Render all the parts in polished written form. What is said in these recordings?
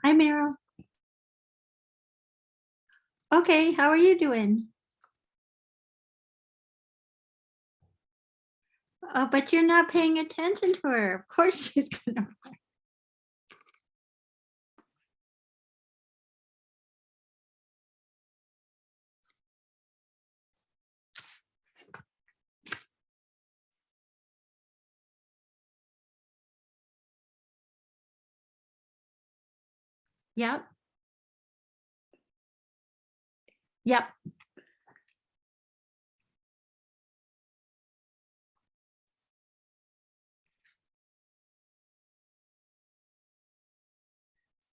Hi, Meryl. Okay, how are you doing? Oh, but you're not paying attention to her. Of course she's gonna. Yep. Yep.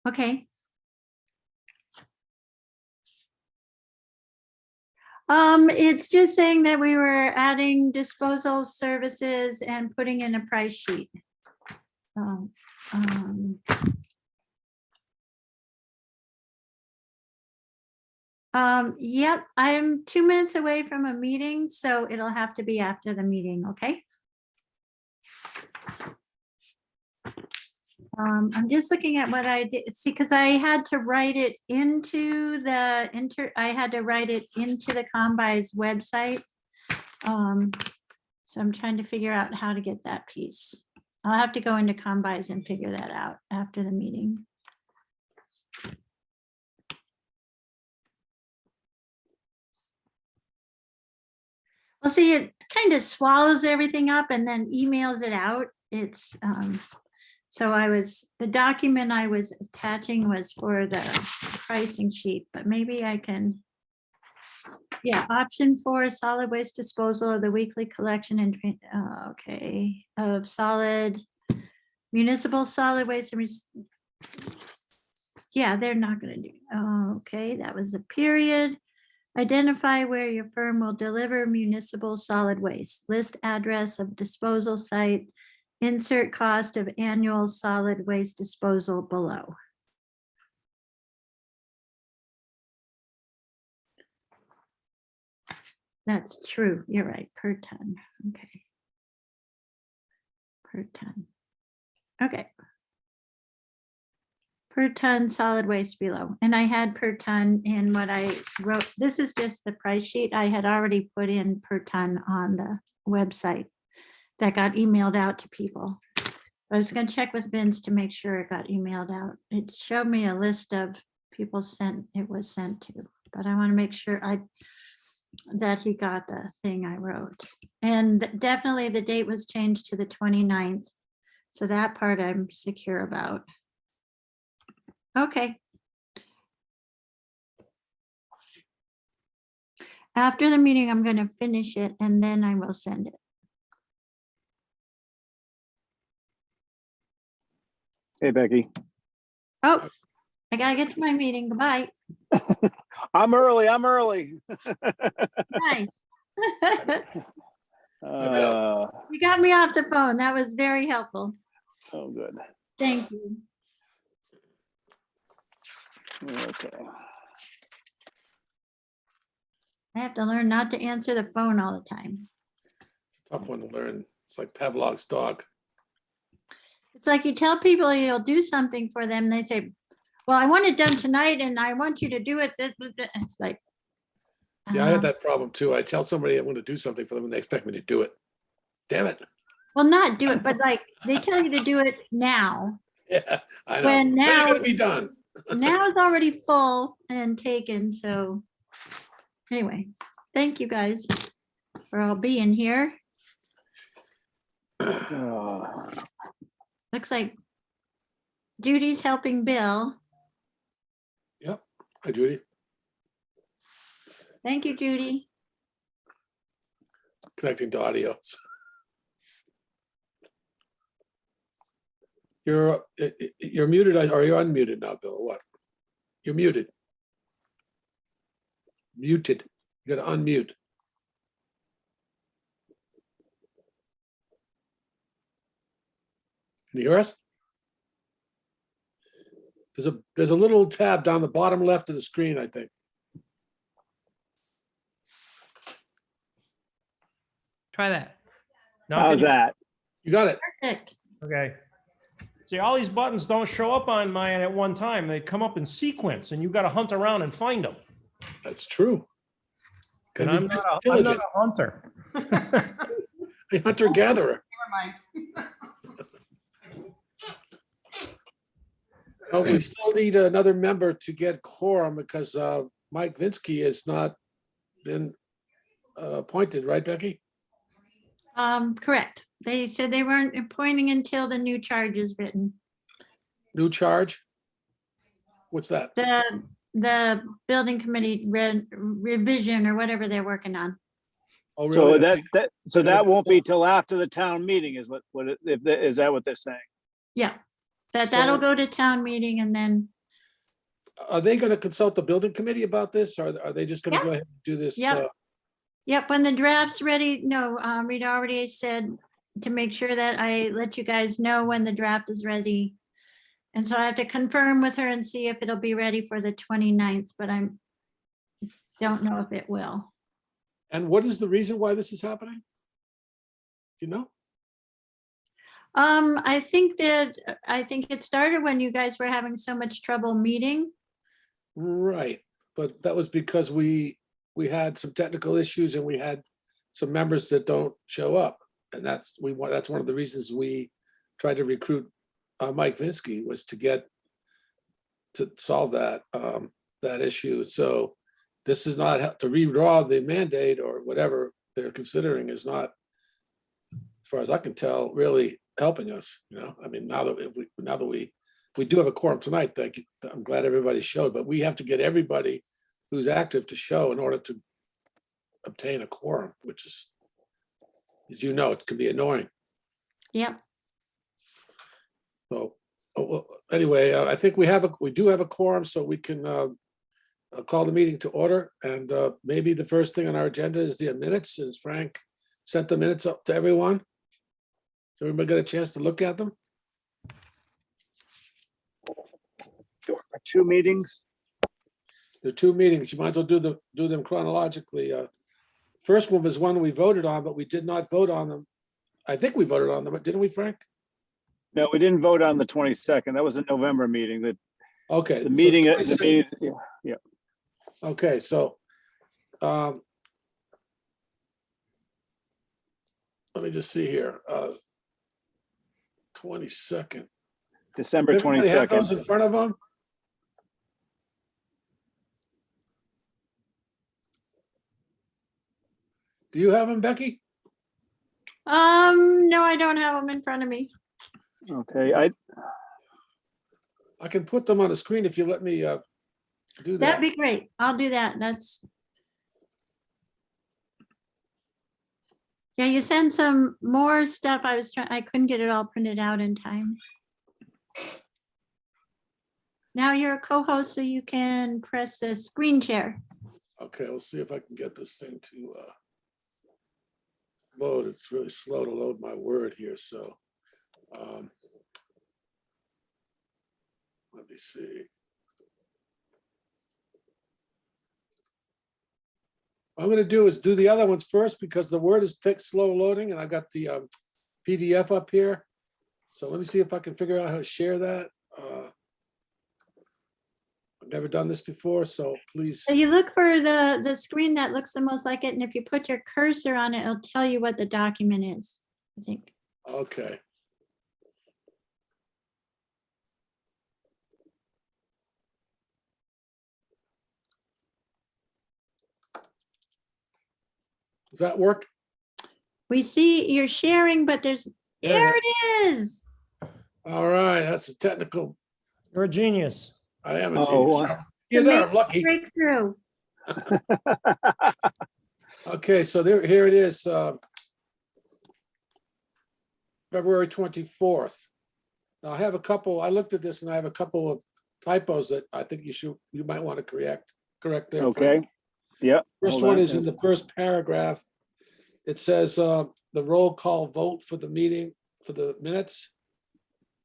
Okay. It's just saying that we were adding disposal services and putting in a price sheet. Um, um, yep, I'm 2 minutes away from a meeting, so it'll have to be after the meeting, okay? I'm just looking at what I did, see, because I had to write it into the I had to write it into the Combi's website. So I'm trying to figure out how to get that piece. I'll have to go into Combis and figure that out after the meeting. Well, see, it kind of swallows everything up and then emails it out. It's, so the document I was attaching was for the pricing sheet, but maybe I can, yeah, option 4, solid waste disposal of the weekly collection and, okay, of solid, municipal solid waste. Yeah, they're not gonna do, okay, that was a period. Identify where your firm will deliver municipal solid waste. List address of disposal site. Insert cost of annual solid waste disposal below. That's true. You're right. Per ton. Okay. Per ton. Okay. Per ton solid waste below. And I had per ton in what I wrote. This is just the price sheet. I had already put in per ton on the website that got emailed out to people. I was going to check with Vince to make sure it got emailed out. It showed me a list of people it was sent to, but I want to make sure that he got the thing I wrote. And definitely the date was changed to the 29th. So that part I'm secure about. Okay. After the meeting, I'm going to finish it and then I will send it. Hey, Becky. Oh, I got to get to my meeting. Goodbye. I'm early. Nice. Oh, You got me off the phone. That was very helpful. good. Thank you. Okay. I have to learn not to answer the phone all the time. Tough one to learn. It's like Pavlov's dog. It's like you tell people you'll do something for them. They say, well, I want it done tonight and I want you to do it. It's like. Yeah, I had that problem too. I tell somebody I'm going to do something for them and they expect me to do it. Damn it. Well, not do it, but like they tell you to do it now. Yeah, I know. When now it's going to be done. Now it's already full and taken. So anyway, thank you guys for all being here. Looks like Judy's helping Bill. Yep. Hi, Judy. Thank you, Judy. Connecting to audio. You're muted. Are you unmuted now, Bill? Or what? You're muted. Muted. You got to unmute. Can you hear us? There's a little tab down the bottom left of the screen, I think. Try that. No, How's that? You got it. Perfect. Okay. See, all these buttons don't show up on mine at one time. They come up in sequence and you got to hunt around and find them. That's true. And Gotta I'm be not a diligent. hunter. A hunter gatherer. Oh, we still need another member to get quorum because Mike Vinsky has not been appointed, right, Becky? Correct. They said they weren't appointing until the new charge is written. New charge? What's that? The building committee revision or whatever they're working on. Oh, So really? that won't be till after the town meeting is is that what they're saying? Yeah, that'll So- go to town meeting and then, Are they going to consult the building committee about this, or are they just going to Yep. go ahead and do this? Yep. Yep, when the draft's ready, no, Rita already said to make sure that I let you guys know when the draft is ready. And so I have to confirm with her and see if it'll be ready for the 29th, but don't know if it will. And what is the reason why this is happening? Do you know? I think it started when you guys were having so much trouble meeting. Right, but that was because we had some technical issues and we had some members that don't show up. And that's one of the reasons we tried to recruit Mike Vinsky, was to solve that issue. So this is not to redraw the mandate or whatever they're considering, is not, as far as I can tell, really helping us. I mean, now that we do have a quorum tonight, thank you. I'm glad everybody showed, but we have to get everybody who's active to show in order to obtain a quorum, which is, as you know, it can be annoying. Yep. So, well, anyway, I think we do have a quorum, so we can call the meeting to order. And maybe the first thing on our agenda is the minutes. As Frank sent the minutes up to everyone. So everybody got a chance to look at them? 2 meetings. There are 2 meetings. You might as well do them chronologically. First one was one we voted on, but we did not vote on them. I think we voted on them, didn't we, Frank? No, we didn't vote on the 22nd. That was a November meeting. Okay. The so meeting, 22nd. yeah. Okay, so let me just see here. 22nd. December Everybody have those 22nd. in front of them? Do you have them, Becky? No, I don't have them in front of me. Okay, I can put them on the screen if you let me do That'd that. be great. I'll do that. Yeah, you sent some more stuff. I couldn't get it all printed out in time. Now you're a co-host, so you can press the screen share. Okay, we'll see if I can get this thing to load. It's really slow to load my Word here, so let me see. What I'm going to do is do the other ones first because the Word is slow loading and I've got the PDF up here. So let me see if I can figure out how to share that. I've never done this before, so please. So you look for the screen that looks the most like it, and if you put your cursor on it, it'll tell you what the document is, I think. Okay. Does that work? We see you're sharing, but there it is. All right, that's a technical. You're a genius. I am a Oh, genius. You're there, I'm lucky. Breakthrough. Okay, so here it is. February 24th. Now I have a couple, I looked at this and I have a couple of typos that I think you might want to correct there. okay. Yeah. First hold one on. is in the first paragraph. It says the roll call vote for the meeting, for the minutes.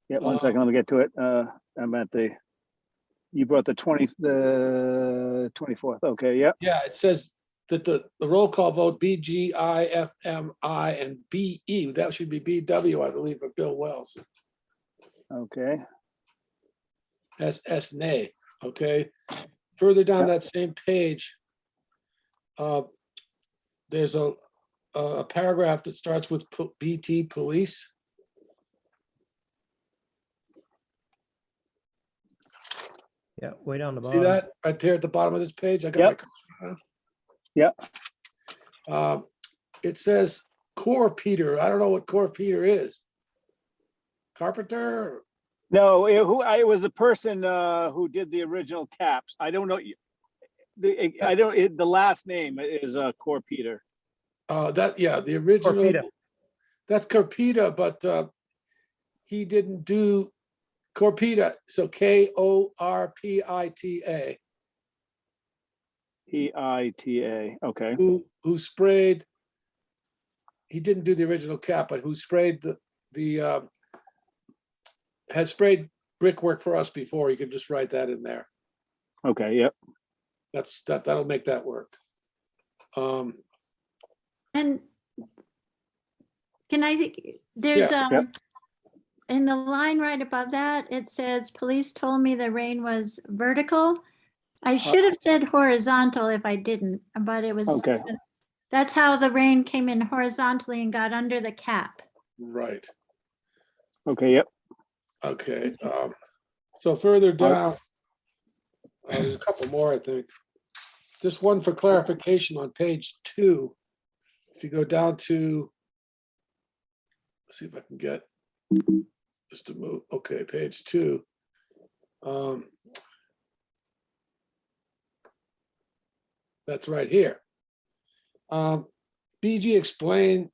Yeah, 1 second, let me get to it. I'm at you brought the 24th. Okay, yeah. Yeah, it says that the roll call vote BGIFMI and BE, that should be BW, I believe, for Bill Wells. Okay, SS nay, okay? Further down that same page, there's a paragraph that starts with BT police. Yeah, way down the See bottom. that right there at the bottom of this page? I got Yep. my. Yep. It says Core Peter. I don't know what Core Peter is. Carpenter? no, it was the person who did the original caps. I don't know. The last name is Core Peter. The original. Torpedo. That's Corpita, but he didn't do Corpita. So KORPITA, PITA, okay. who sprayed. He didn't do the original cap, but who sprayed has sprayed brickwork for us before. You can just write that in there. Okay, yep. That'll make that work. And can I, there's, Yep. in the line right above that, it says, police told me the rain was vertical. I should have said horizontal if I didn't, but it was, Okay. that's how the rain came in horizontally and got under the cap. Right. Okay, yep. Okay. So further down, there's a couple more, I think. Just one for clarification on page 2. If you go down to, let's see if I can get just to move. Okay, page 2. That's right here. BG explained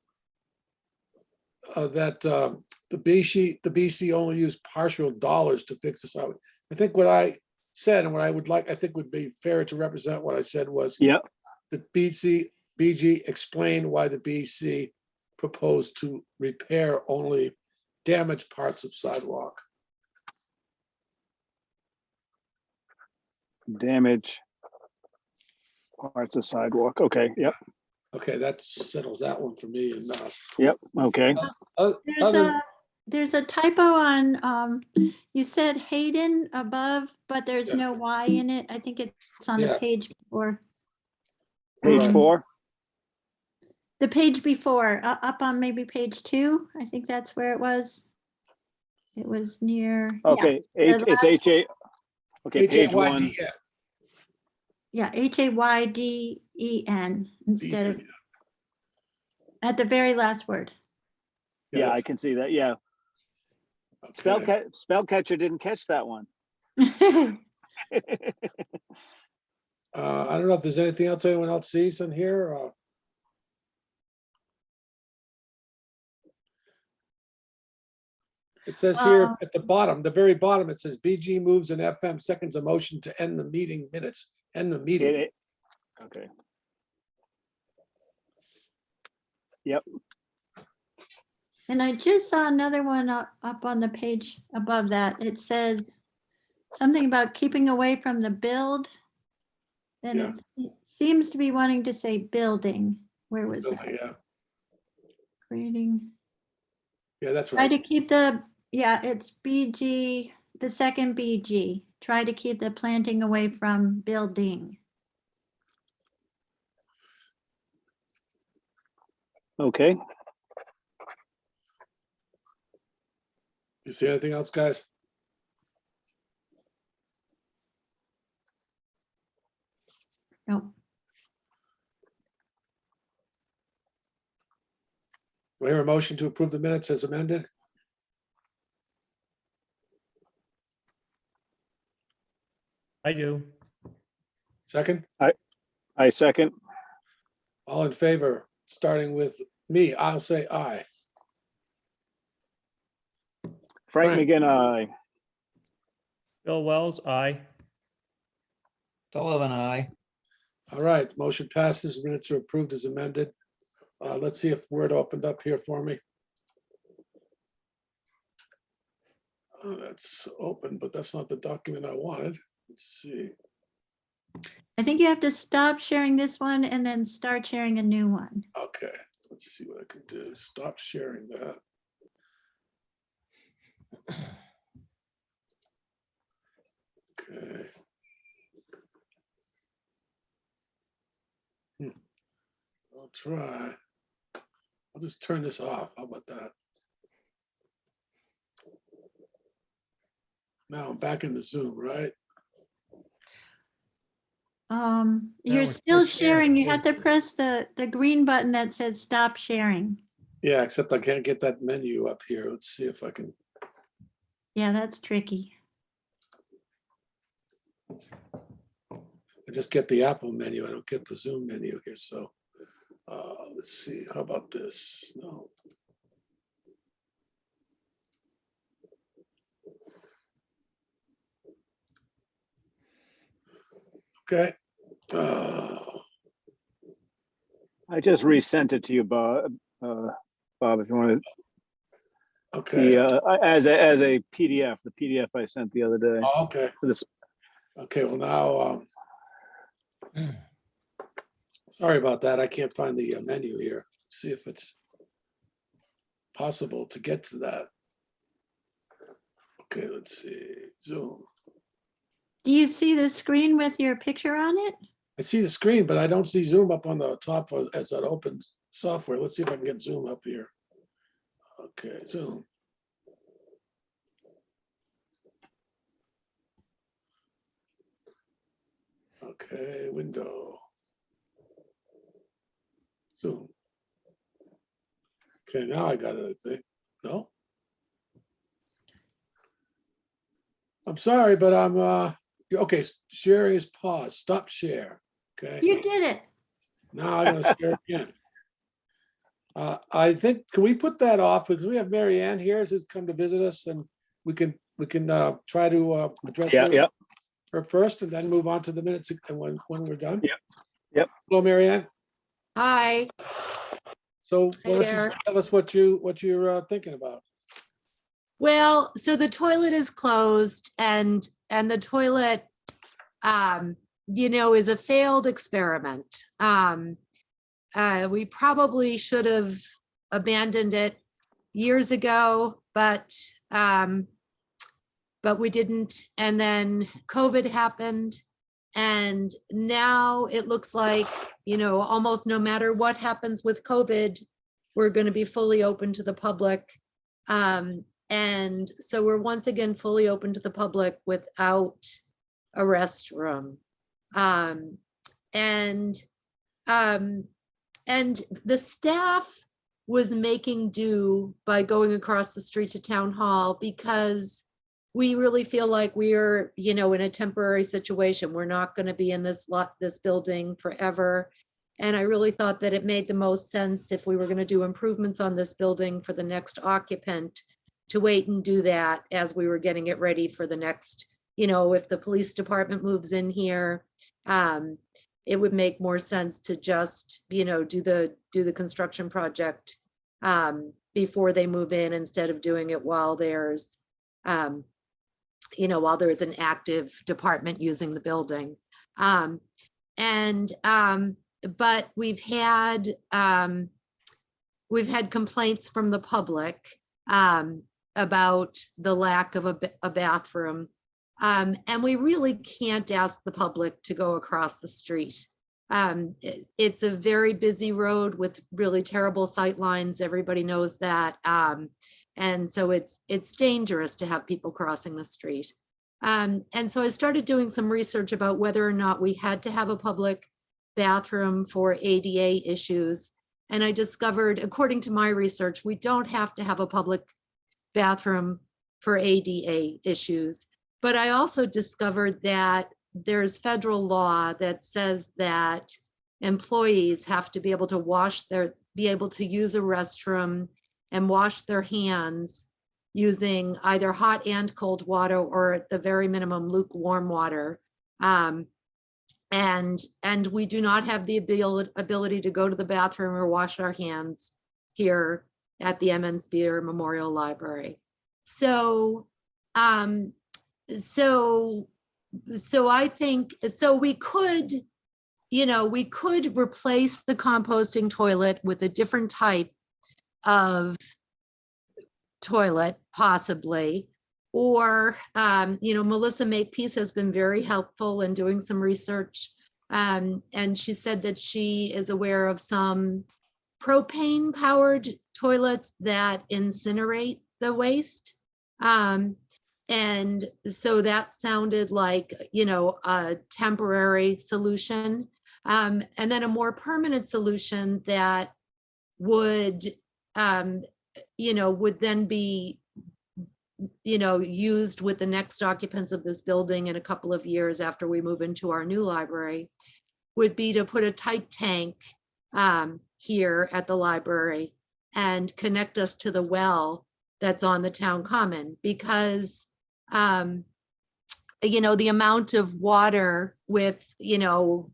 that the BC only used partial dollars to fix this out. I think what I said and what I would like, I think would be fair to represent what I said was Yep. that BG explained why the BC proposed to repair only damaged parts of sidewalk. Damage parts of sidewalk. Okay, yep. Okay, that settles that one for me. And Yep. Okay. There's a typo on, you said Hayden above, but there's Yeah. no Y in it. I think it's on the Yeah. page before. Page 4. The page before, up on maybe page 2. I think that's where it was. It was near. yeah, Okay, the it's last- HA. Okay, page 1. HAYDN. Yeah, HAYDEN instead of at the very last word. Yeah, I can see that. Yeah. Spell catcher didn't catch that one. I don't know if there's anything else anyone else sees on here. It says here at the bottom, the very bottom, it says BG moves and FM seconds a motion to end the meeting minutes. End the meeting. Okay. Yep. And I just saw another one up on the page above that. It says something about keeping away from the build. And Yeah. it seems to be wanting to say building. Where was that? Yeah, Creating. yeah, that's Try right. to keep the, yeah, it's BG, the second BG. Try to keep the planting away from building. Okay. You see anything else, guys? Nope. Do I hear a motion to approve the minutes as amended? I do. Second, I second. all in favor, starting with me, I'll say aye. Frank Frank. McGinn, aye. Bill Wells, aye. Sullivan, I. All right, motion passes, minutes are approved as amended. Let's see if Word opened up here for me. That's open, but that's not the document I wanted. Let's see. I think you have to stop sharing this one and then start sharing a new one. Okay, let's see what I can do. Stop sharing that. Okay. I'll try. I'll just turn this off. How about that? Now I'm back in the Zoom, right? You're we're still still sharing. sharing. You have to press the green button that says stop sharing. Yeah, except I can't get that menu up here. Let's see if I can. Yeah, that's tricky. I just get the Apple menu. I don't get the Zoom menu here. So let's see. How about this? No. Okay. I just resent it to you, Bob. Bob, if you want to, Okay. as a PDF, the PDF I sent the other day. Oh, okay. For this, Okay. Well, now, sorry about that. I can't find the menu here. See if it's possible to get to that. Okay, let's see. Zoom. Do you see the screen with your picture on it? I see the screen, but I don't see Zoom up on the top as that open software. Let's see if I can get Zoom up here. Okay, Zoom. Okay, window. Zoom. Okay, now I got it, I think. No? I'm sorry, but I'm, okay, sharing is paused. Stop share. Okay, You did it. now I'm gonna share again. I think, can we put that off because we have Mary Ann here who's come to visit us and we can try to address her first and then move on to the minutes when we're done. Yep. Hello, Mary Ann. Hi. So Hi why don't you there. tell us what you're thinking about? Well, so the toilet is closed and the toilet, is a failed experiment. We probably should have abandoned it years ago, but we didn't. And then COVID happened. And now it looks like, almost no matter what happens with COVID, we're going to be fully open to the public. And so we're once again fully open to the public without a restroom. And the staff was making do by going across the street to town hall because we really feel like we're, in a temporary situation. We're not going to be in this building forever. And I really thought that it made the most sense if we were going to do improvements on this building for the next occupant to wait and do that as we were getting it ready for the next, if the police department moves in here, it would make more sense to just, do the construction project before they move in instead of doing it while there's, while there's an active department using the building. But we've had complaints from the public about the lack of a bathroom. And we really can't ask the public to go across the street. It's a very busy road with really terrible sight lines. Everybody knows that. And so it's dangerous to have people crossing the street. And so I started doing some research about whether or not we had to have a public bathroom for ADA issues. And I discovered, according to my research, we don't have to have a public bathroom for ADA issues. But I also discovered that there's federal law that says that employees have to be able to be able to use a restroom and wash their hands using either hot and cold water, or at the very minimum, lukewarm water. And we do not have the ability to go to the bathroom or wash our hands here at the Emmons Spear Memorial Library. So so I think, so we could, we could replace the composting toilet with a different type of toilet, possibly. Or, Melissa Makepeace has been very helpful in doing some research. And she said that she is aware of some propane powered toilets that incinerate the waste. And so that sounded like, a temporary solution. And then a more permanent solution that would, would then be, used with the next occupants of this building in a couple of years after we move into our new library, would be to put a tight tank here at the library and connect us to the well that's on the town common, because the amount of water with, what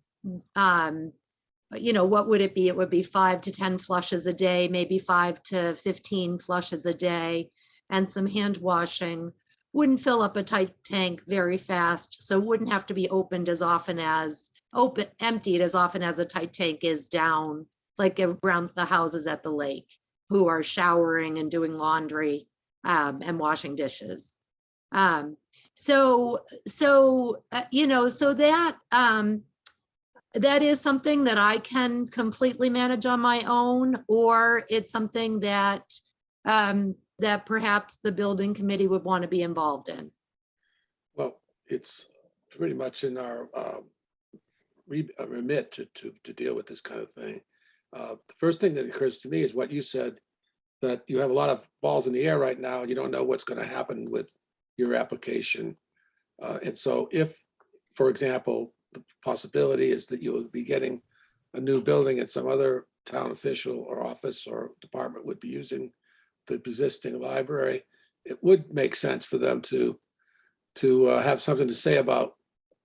would it be? It would be 5 to 10 flushes a day, maybe 5 to 15 flushes a day, and some hand washing. Wouldn't fill up a tight tank very fast, so wouldn't have to be emptied as often as a tight tank is down, like around the houses at the lake, who are showering and doing laundry and washing dishes. So that is something that I can completely manage on my own, or it's something that that perhaps the building committee would want to be involved in. Well, it's pretty much in our remit to deal with this kind of thing. The first thing that occurs to me is what you said, that you have a lot of balls in the air right now and you don't know what's going to happen with your application. And so if, for example, the possibility is that you will be getting a new building and some other town official or office or department would be using the existing library, it would make sense for them to have something to say about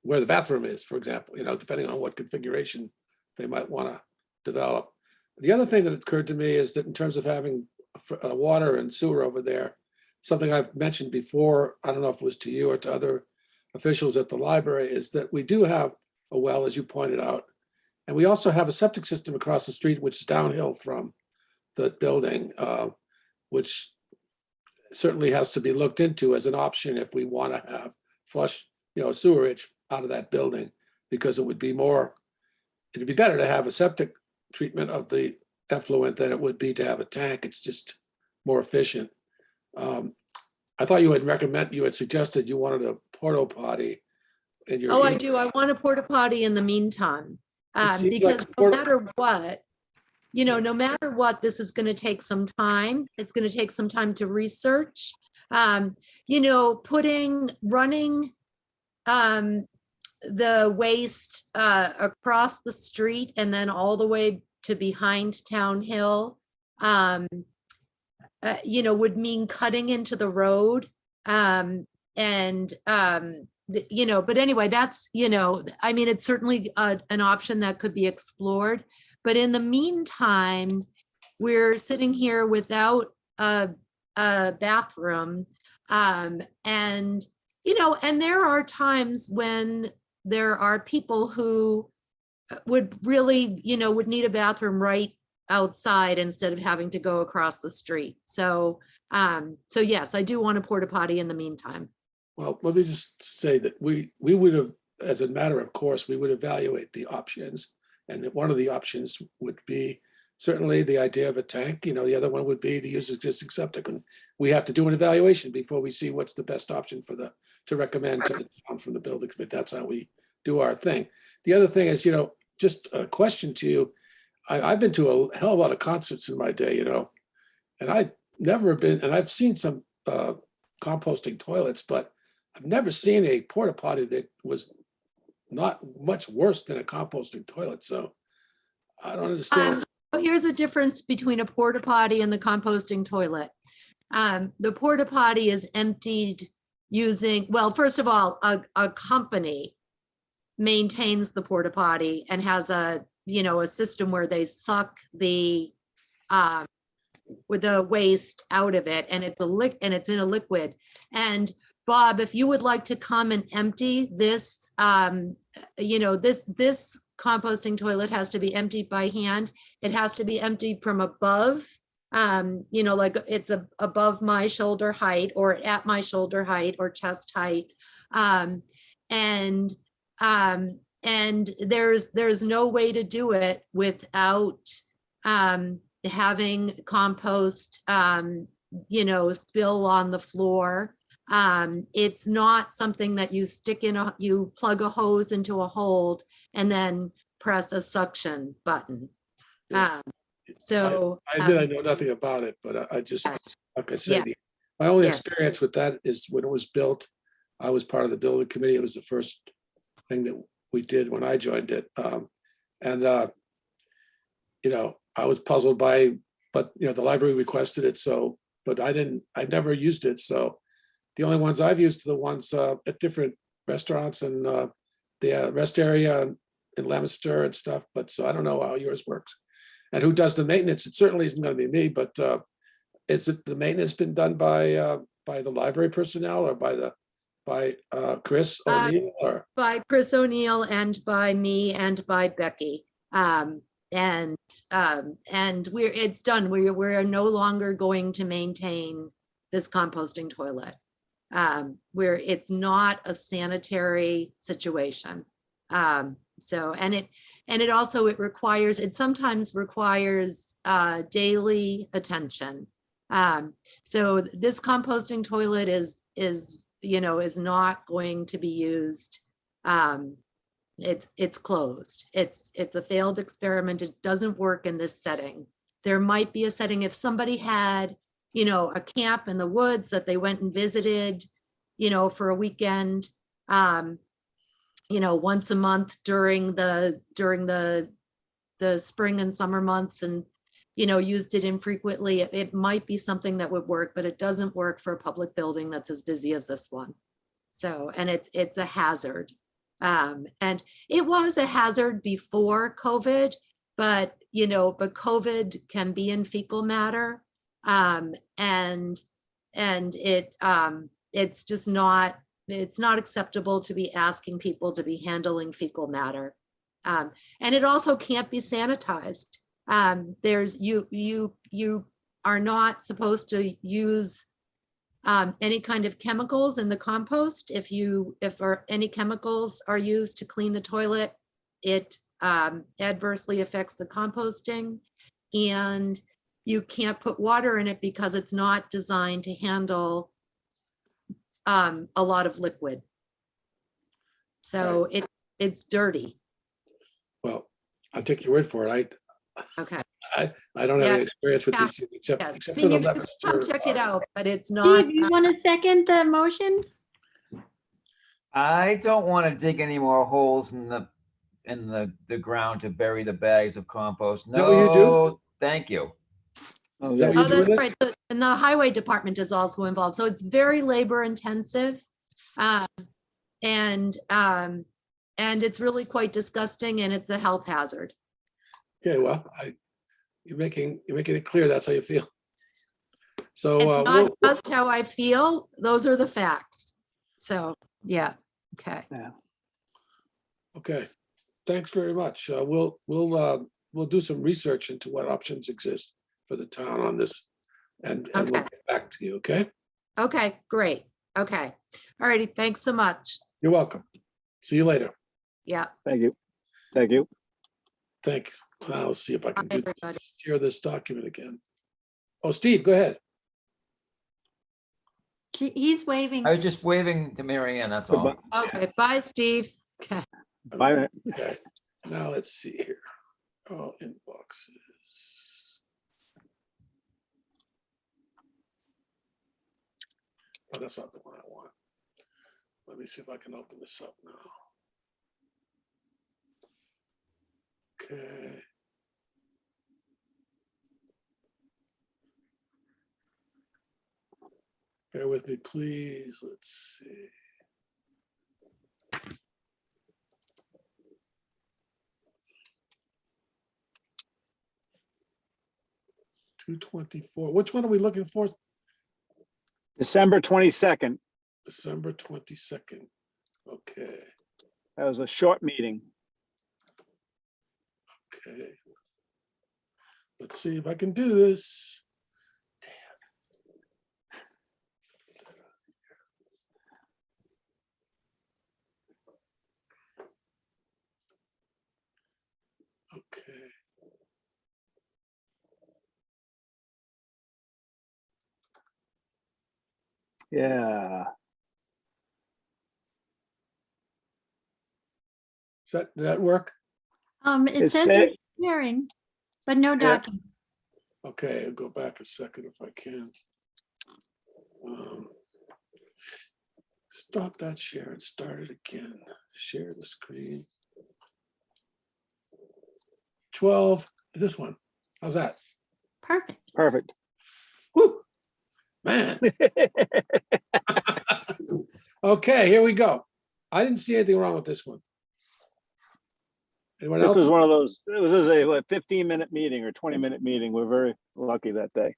where the bathroom is, for example, depending on what configuration they might want to develop. The other thing that occurred to me is that in terms of having water and sewer over there, something I've mentioned before, I don't know if it was to you or to other officials at the library, is that we do have a well, as you pointed out, and we also have a septic system across the street, which is downhill from the building, which certainly has to be looked into as an option if we want to have flush, sewerage out of that building, because it'd be better to have a septic treatment of the effluent than it would be to have a tank. It's just more efficient. I thought you had suggested you wanted a porta potty in your. Oh, I do. I want a porta potty in the meantime, because no matter what, no matter what, this is going to take some time. It's going to take some time to research. Running the waste across the street and then all the way to behind Town Hill, would mean cutting into the road. But anyway, that's, it's certainly an option that could be explored. But in the meantime, we're sitting here without a bathroom. And there are times when there are people who would really, would need a bathroom right outside instead of having to go across the street. So yes, I do want a porta potty in the meantime. Well, let me just say that we would have, as a matter of course, we would evaluate the options, and that one of the options would be certainly the idea of a tank. The other one would be to use existing septic, and we have to do an evaluation before we see what's the best option to recommend to the town from the building committee. That's how we do our thing. The other thing is, just a question to you. I've been to a hell of a lot of concerts in my day, and I've seen some composting toilets, but I've never seen a porta potty that was not much worse than a composting toilet. So I don't understand. Here's a difference between a porta potty and the composting toilet. The porta potty is emptied using, well, first of all, a company maintains the porta potty and has a system where they suck with the waste out of it, and it's in a liquid. Bob, if you would like to come and empty this, this composting toilet has to be emptied by hand. It has to be emptied from above, like it's above my shoulder height or at my shoulder height or chest height. And there's no way to do it without having compost, spill on the floor. It's not something that you stick in, you plug a hose into a hole and then press a suction button. Yeah. So I admit I know nothing about it, but I just, like I said, Yeah. my only Yeah. experience with that is when it was built. I was part of the building committee. It was the first thing that we did when I joined it. I was puzzled by, but the library requested it, so, but I never used it. So the only ones I've used are the ones at different restaurants and the rest area in Leominster and stuff. But so I don't know how yours works. And who does the maintenance? It certainly isn't going to be me, but is it the maintenance been done by the library personnel or by Chris O'Neill or? by Chris O'Neill and by me and by Becky. And it's done. We're no longer going to maintain this composting toilet. Where it's not a sanitary situation. It sometimes requires daily attention. So this composting toilet is not going to be used. It's closed. It's a failed experiment. It doesn't work in this setting. There might be a setting if somebody had, a camp in the woods that they went and visited, for a weekend, once a month during the spring and summer months and, used it infrequently. It might be something that would work, but it doesn't work for a public building that's as busy as this one. So, and it's a hazard. And it was a hazard before COVID, but COVID can be in fecal matter. It's just not, it's not acceptable to be asking people to be handling fecal matter. And it also can't be sanitized. You are not supposed to use any kind of chemicals in the compost. If any chemicals are used to clean the toilet, it adversely affects the composting. And you can't put water in it because it's not designed to handle a lot of liquid. So it's dirty. Well, I'll take your word for it. Okay. I don't have any experience with Yeah. these things except Yes. for I mean, the you can Leominster. come check it out, but it's not. Steve, you want to second the motion? I don't want to dig any more holes in the ground to bury the bags of compost. that what you do? No, thank you. Oh, Is that yeah. what Oh, you do that's with it? right. And the highway department is also involved. So it's very labor intensive. And it's really quite disgusting and it's a health hazard. Okay, well, you're making it clear that's how you feel. So It's not just how I feel. Those are the facts. So, yeah. Okay. okay, thanks very much. We'll do some research into what options exist for the town on this, and we'll Okay. get back to you. Okay, Okay, great. Okay. All righty. Thanks so much. you're welcome. See you later. Yeah. Thank you. Thank you. Thanks. I'll see if I Bye, can everybody. share this document again. Oh, Steve, go ahead. He's waving. I was just waving to Mary Ann, that's all. Goodbye. Okay. Bye, Steve. Okay. Bye. Okay, now let's see here. All inboxes. Oh, that's not the one I want. Let me see if I can open this up now. Okay. Bear with me, please. Let's see. $224. Which one are we looking for? December 22nd. December 22nd. Okay, That was a short meeting. okay. Let's see if I can do this. Okay. Yeah. Did that work? It It says said- you're sharing, but no document. Okay, I'll go back a second if I can. Stop that share and start it again. Share the screen. 12, this one. How's that? Perfect. Perfect. Woo, man. Okay, here we go. I didn't see anything wrong with this one. Anyone This else? was one of those, it was a what, 15-minute meeting or 20-minute meeting. We're very lucky that day.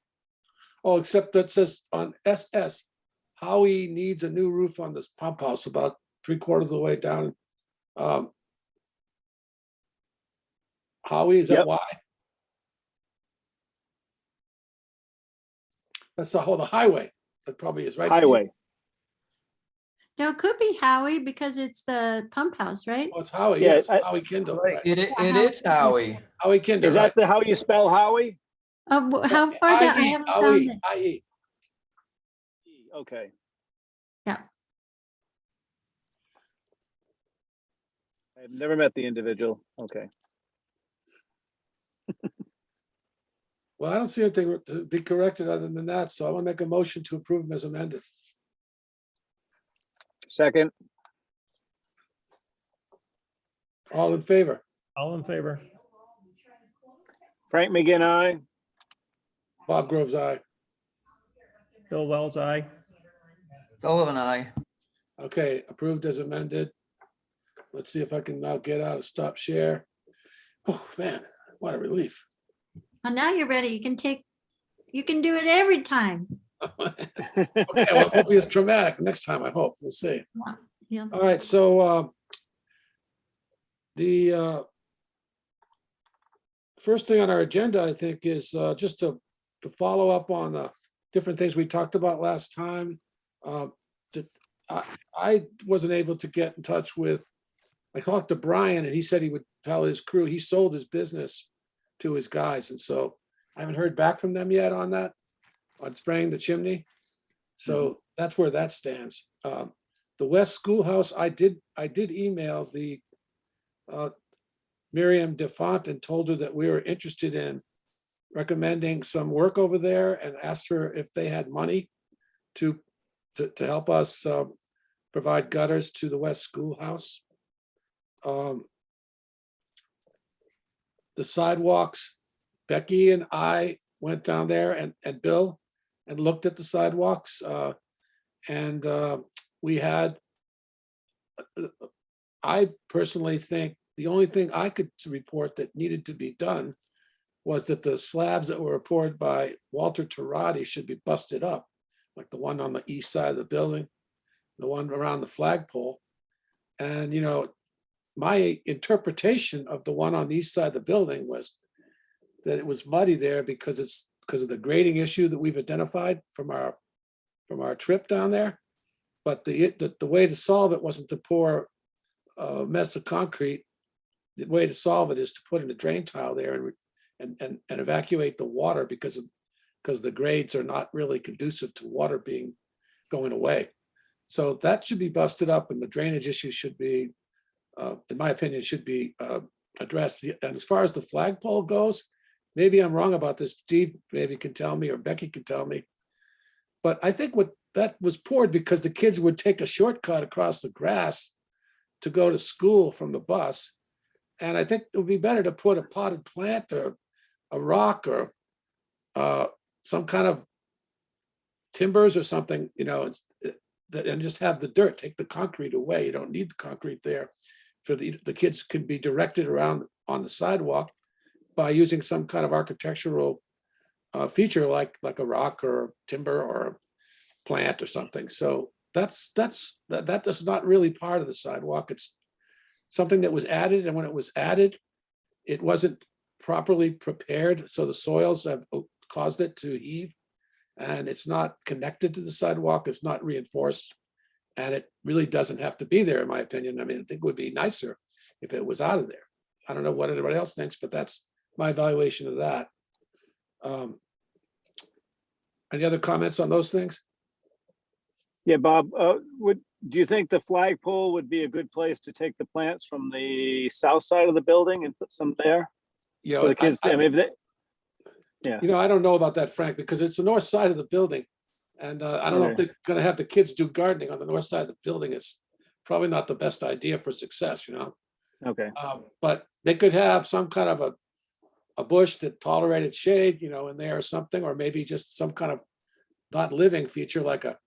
Oh, except that says on SS, Howie needs a new roof on this pump house about 3/4 of the way down. Howie, is that Yep. why? That's the whole, the highway. That probably is, right? Steve? Highway. No, it could be Howie because it's the pump house, right? Oh, it's Howie, Yeah, yes, I- Howie Kindle, Right, right. it Howie. is Howie. Howie Kindle, Is right. that how you spell Howie? How far down? I IE, haven't found it. IE. Okay. Yeah. I've never met the individual. Okay. Well, I don't see anything to be corrected other than that, so I want to make a motion to approve them as amended. Second. All in favor? All in favor? Frank McGinn, aye. Bob Groves, aye. Bill Wells, aye. Sullivan, I. Okay, approved as amended. Let's see if I can now get out of stop share. Oh, man, what a relief. Well, now you're ready. You can do it every time. Okay, well, it won't be as traumatic next time, I hope. We'll see. Yeah. All right, so the first thing on our agenda, I think, is just to follow up on different things we talked about last time. I wasn't able to get in touch with, I talked to Brian and he said he would tell his crew, he sold his business to his guys. And so I haven't heard back from them yet on that, on spraying the chimney. So that's where that stands. The West Schoolhouse, I did email the Miriam DeFont and told her that we were interested in recommending some work over there and asked her if they had money to help us provide gutters to the West Schoolhouse. The sidewalks, Becky and I went down there and Bill and looked at the sidewalks. And we had, I personally think the only thing I could report that needed to be done was that the slabs that were poured by Walter Tarati should be busted up, like the one on the east side of the building, the one around the flagpole. And, you know, my interpretation of the one on the east side of the building was that it was muddy there because of the grading issue that we've identified from our trip down there. But the way to solve it wasn't to pour a mess of concrete. The way to solve it is to put in a drain tile there and evacuate the water because the grades are not really conducive to water going away. So that should be busted up and the drainage issue should be, in my opinion, should be addressed. And as far as the flagpole goes, maybe I'm wrong about this. Steve maybe can tell me or Becky can tell me. But I think that was poured because the kids would take a shortcut across the grass to go to school from the bus. And I think it would be better to put a potted plant or a rock or some kind of timbers or something, you know, and just have the dirt, take the concrete away. You don't need the concrete there. For the kids can be directed around on the sidewalk by using some kind of architectural feature like a rock or timber or a plant or something. So that is not really part of the sidewalk. It's something that was added, and when it was added, it wasn't properly prepared, so the soils have caused it to heave, and it's not connected to the sidewalk, it's not reinforced, and it really doesn't have to be there, in my opinion. I mean, I think it would be nicer if it was out of there. I don't know what anybody else thinks, but that's my evaluation of that. Any other comments on those things? Yeah, Bob, do you think the flagpole would be a good place to take the plants from the south side of the building and put some there? You For know, the kids, I mean, I don't know about that, Frank, because it's the north side of the building. And I don't know if Okay. they're gonna have the kids do gardening on the north side of the building. It's probably not the best idea for success, you know? okay, But they could have some kind of a bush that tolerated shade, you know, in there or something, or maybe just some kind of not living feature like a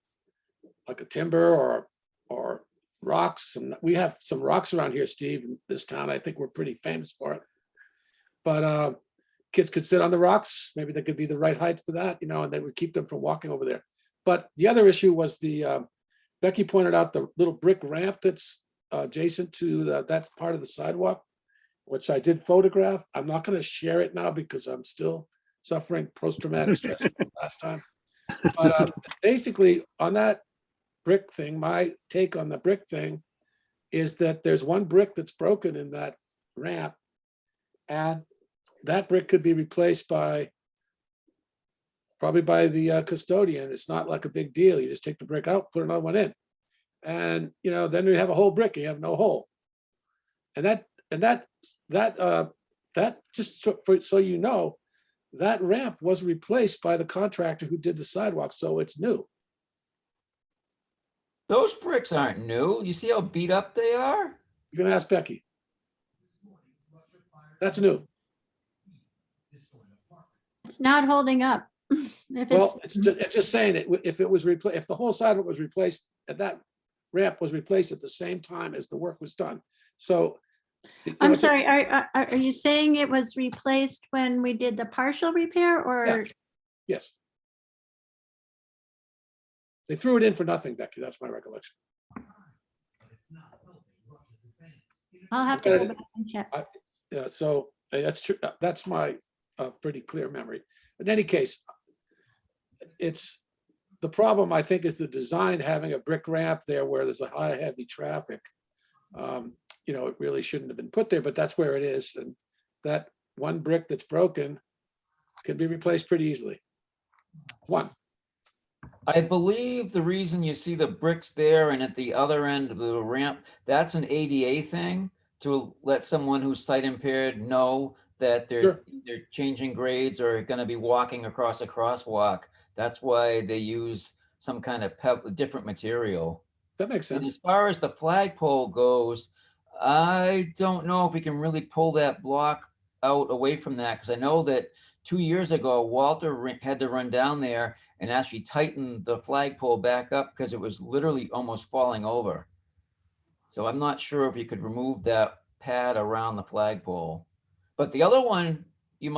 timber or rocks. And we have some rocks around here, Steve, in this town. I think we're pretty famous for it. But kids could sit on the rocks. Maybe they could be the right height for that, you know, and they would keep them from walking over there. But the other issue was Becky pointed out the little brick ramp that's adjacent to that's part of the sidewalk, which I did photograph. I'm not going to share it now because I'm still suffering post-traumatic stress from last time. But basically on that brick thing, my take on the brick thing is that there's one brick that's broken in that ramp, and that brick could be replaced probably by the custodian. It's not like a big deal. You just take the brick out, put another one in. And, you know, then you have a whole brick and you have no hole. And that just so you know, that ramp was replaced by the contractor who did the sidewalk, so it's new. Those bricks aren't new. You see how beat up they are? You can ask Becky. That's new. It's not holding up. If it's, Well, it's just saying it, if it was replaced, if the whole sidewalk was replaced, and that ramp was replaced at the same time as the work was done. So. you know, I'm it's a- sorry, are you saying it was replaced when we did the partial repair or? Yes. They threw it in for nothing, Becky. That's my recollection. I'll have to go back and check. Yeah, so that's true. That's my pretty clear memory. In any case, it's the problem, I think, is the design having a brick ramp there where there's a lot of heavy traffic. You know, it really shouldn't have been put there, but that's where it is. And that one brick that's broken can be replaced pretty easily. One. I believe the reason you see the bricks there and at the other end of the ramp, that's an ADA thing to let someone who's sight impaired know that Sure. they're changing grades or going to be walking across a crosswalk. That's why they use some kind of different material. That makes And sense. as far as the flagpole goes, I don't know if we can really pull that block out away from that, because I know that 2 years ago, Walter had to run down there and actually tighten the flagpole back up because it was literally almost falling over. So I'm not sure if you could remove that pad around the flagpole. But the other one, you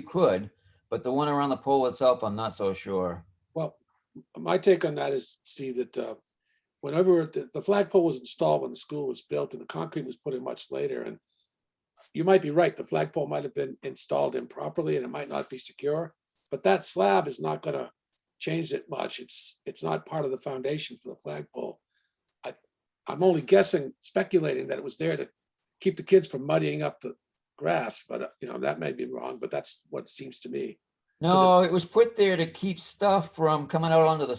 could, but the one around the pole itself, I'm not so sure. Well, my take on that is, Steve, that whenever the flagpole was installed when the school was built and the concrete was put in much later, and you might be right, the flagpole might have been installed improperly and it might not be secure, but that slab is not going to change it much. It's not part of the foundation for the flagpole. I'm only guessing, speculating that it was there to keep the kids from muddying up the grass, but you know, that may be wrong, but that's what it seems to me. No, it was put there to keep stuff from coming out onto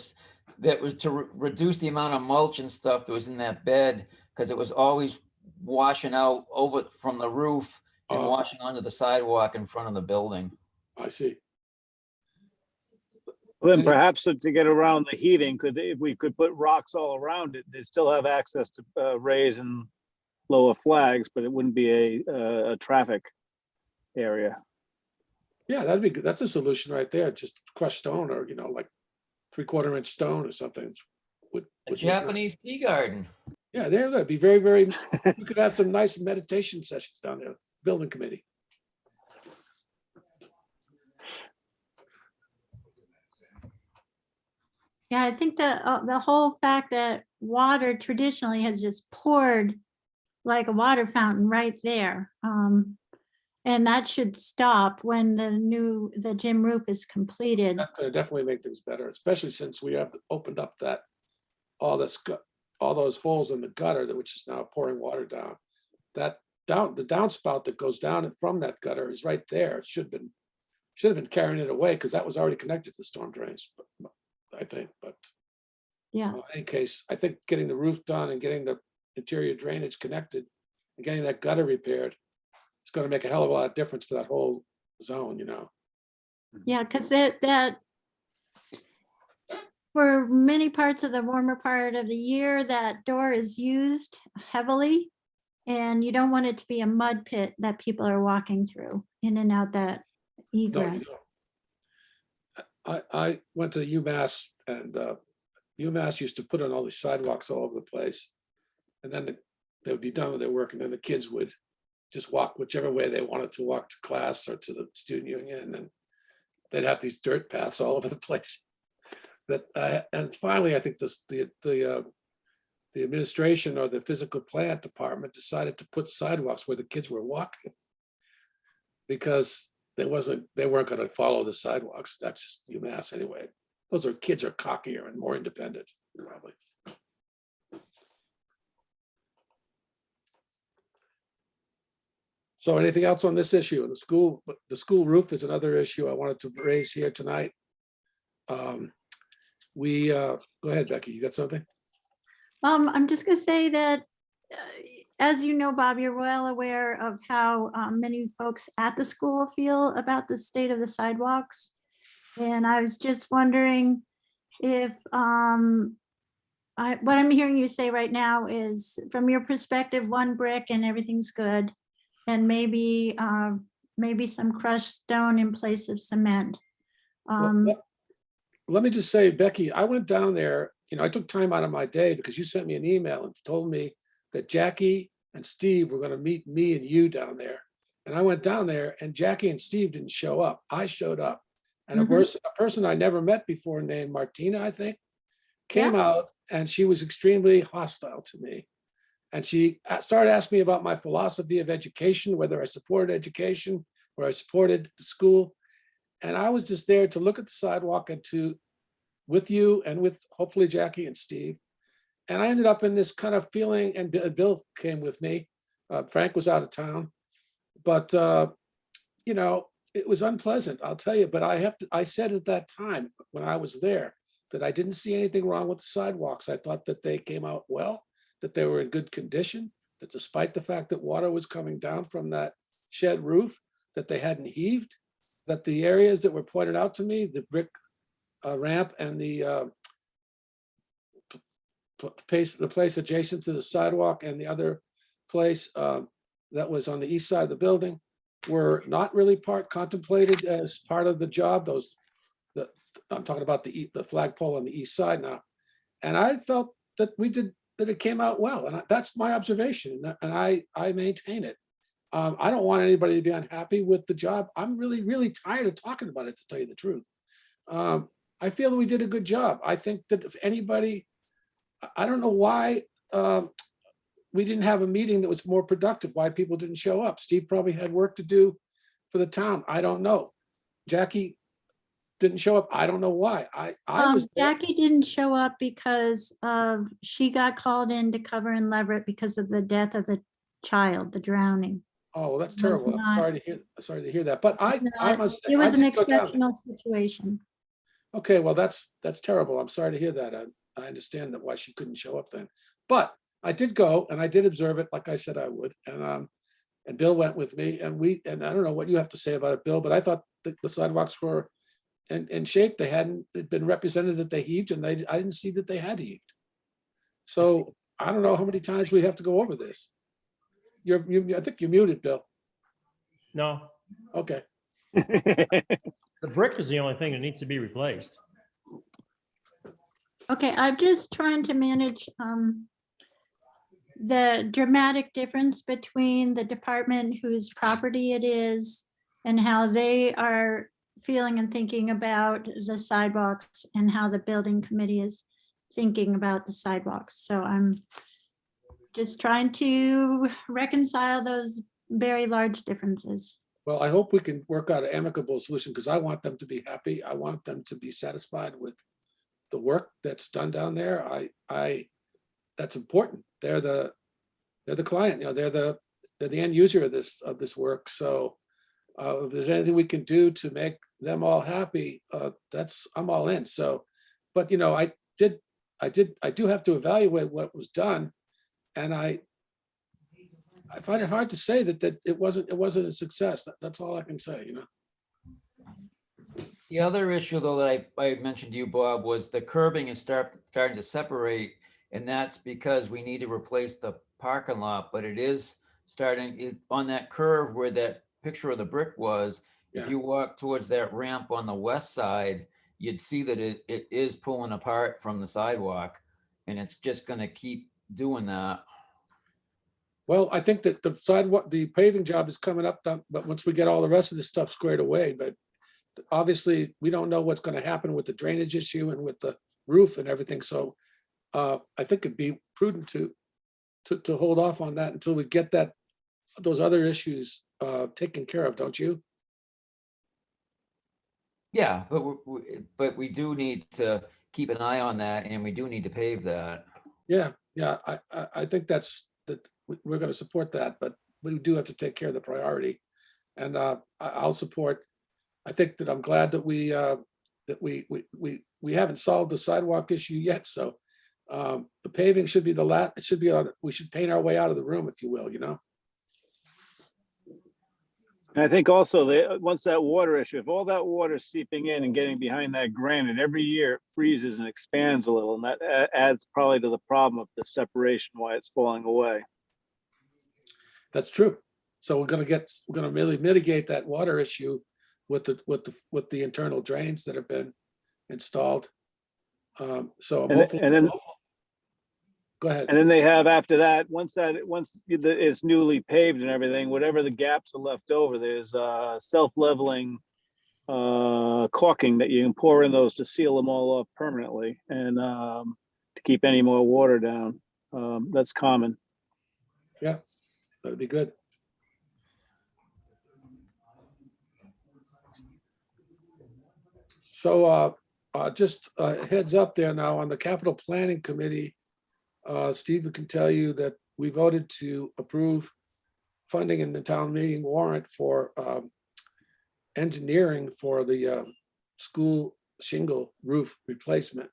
that was to reduce the amount of mulch and stuff that was in that bed, because it was always washing out over from the roof and Oh. washing onto the sidewalk in front of the building. I see. well, then perhaps to get around the heating, if we could put rocks all around it, they still have access to raise and lower flags, but it wouldn't be a traffic area. Yeah, that'd be good. That's a solution right there. Just crushed stone, or, you know, like 3/4 inch stone or something. A Japanese tea garden. Yeah, that'd be very, very, you could have some nice meditation sessions down there, building committee. Yeah, I think the whole fact that water traditionally has just poured like a water fountain right there. And that should stop when the gym roof is completed. That's gonna definitely make things better, especially since we have opened up that, all those holes in the gutter, which is now pouring water down. The downspout that goes down from that gutter is right there. It should have been carrying it away, because that was already connected to storm drains, I think, but Yeah, in any case, I think getting the roof done and getting the interior drainage connected and getting that gutter repaired, it's gonna make a hell of a lot of difference for that whole zone, you know? yeah, because that for many parts of the warmer part of the year, that door is used heavily. And you don't want it to be a mud pit that people are walking through in and out that No, egress. you don't. I went to UMass, and UMass used to put on all these sidewalks all over the place. And then they would be done with their work, and then the kids would just walk whichever way they wanted to walk to class or to the student union, and they'd have these dirt paths all over the place. And finally, I think the administration or the physical plant department decided to put sidewalks where the kids were walking, because they weren't going to follow the sidewalks. That's just UMass anyway. Kids are cockier and more independent, probably. So anything else on this issue? The school roof is another issue I wanted to raise here tonight. Go ahead, Becky, you got something? I'm just gonna say that, as you know, Bob, you're well aware of how many folks at the school feel about the state of the sidewalks. And I was just wondering if, what I'm hearing you say right now is, from your perspective, one brick and everything's good. And maybe some crushed stone in place of cement. Let me just say, Becky, I went down there, I took time out of my day because you sent me an email and told me that Jackie and Steve were going to meet me and you down there. And I went down there, and Jackie and Steve didn't show up. I showed up. And a person I never met before, named Martina, I think, came out, and she was extremely hostile to me. And she started asking me about my philosophy of education, whether I supported education or I supported the school. And I was just there to look at the sidewalk and with you and with hopefully Jackie and Steve. And I ended up in this kind of feeling, and Bill came with me. Frank was out of town, but it was unpleasant, I'll tell you. But I said at that time when I was there that I didn't see anything wrong with the sidewalks. I thought that they came out well, that they were in good condition, that despite the fact that water was coming down from that shed roof, that they hadn't heaved, that the areas that were pointed out to me, the brick ramp and the place adjacent to the sidewalk, and the other place that was on the east side of the building, were not really contemplated as part of the job. I'm talking about the flagpole on the east side now. And I felt that it came out well. And that's my observation. And I maintain it. I don't want anybody to be unhappy with the job. I'm really, really tired of talking about it, to tell you the truth. I feel that we did a good job. I think that if anybody, I don't know why we didn't have a meeting that was more productive, why people didn't show up. Steve probably had work to do for the town. I don't know. Jackie didn't show up. I don't know why. I was there. Jackie didn't show up because she got called in to cover in Leverett because of the death of the child, the drowning. Oh, well, that's terrible. I'm sorry to hear that. But I must say, It was I an did go down there. exceptional situation. Okay, well, that's terrible. I'm sorry to hear that. I understand that why she couldn't show up then. But I did go, and I did observe it like I said I would. And Bill went with me, and I don't know what you have to say about it, Bill, but I thought the sidewalks were in shape. They hadn't been represented that they heaved, and I didn't see that they had heaved. So I don't know how many times we have to go over this. I think you're muted, Bill. No, Okay. the brick is the only thing that needs to be replaced. Okay, I'm just trying to manage the dramatic difference between the department whose property it is and how they are feeling and thinking about the sidewalks and how the building committee is thinking about the sidewalks. So I'm just trying to reconcile those very large differences. Well, I hope we can work out an amicable solution because I want them to be happy. I want them to be satisfied with the work that's done down there. That's important. They're the client, they're the end user of this work. So if there's anything we can do to make them all happy, I'm all in. So, but I do have to evaluate what was done, and I find it hard to say that it wasn't a success. That's all I can say. The other issue though that I mentioned to you, Bob, was the curbing is starting to separate, and that's because we need to replace the parking lot, but it is starting on that curve where that picture of the brick was. Yeah. If you walk towards that ramp on the west side, you'd see that it is pulling apart from the sidewalk, and it's just gonna keep doing that. Well, I think that the paving job is coming up, but once we get all the rest of this stuff squared away, but obviously we don't know what's going to happen with the drainage issue and with the roof and everything. So I think it'd be prudent to hold off on that until we get those other issues taken care of, don't you? Yeah, but we do need to keep an eye on that, and we do need to pave that. Yeah, I think that we're going to support that, but we do have to take care of the priority. And I'll support. I think that I'm glad that we haven't solved the sidewalk issue yet. So the paving should be it should be on. We should paint our way out of the room, if you will. And I think also once that water issue, if all that water is seeping in and getting behind that granite, every year it freezes and expands a little, and that adds probably to the problem of the separation, why it's falling away. That's true. So we're going to really mitigate that water issue with the internal drains that have been installed. So I'm hopeful. And then Go ahead. And then they have after that, once it's newly paved and everything, whatever the gaps are left over, there's self-leveling caulking that you can pour in those to seal them all off permanently and to keep any more water down. That's common. Yeah, that'd be good. So just heads up there now on the capital planning committee. Stephen can tell you that we voted to approve funding in the town meeting warrant for engineering for the school shingle roof replacement.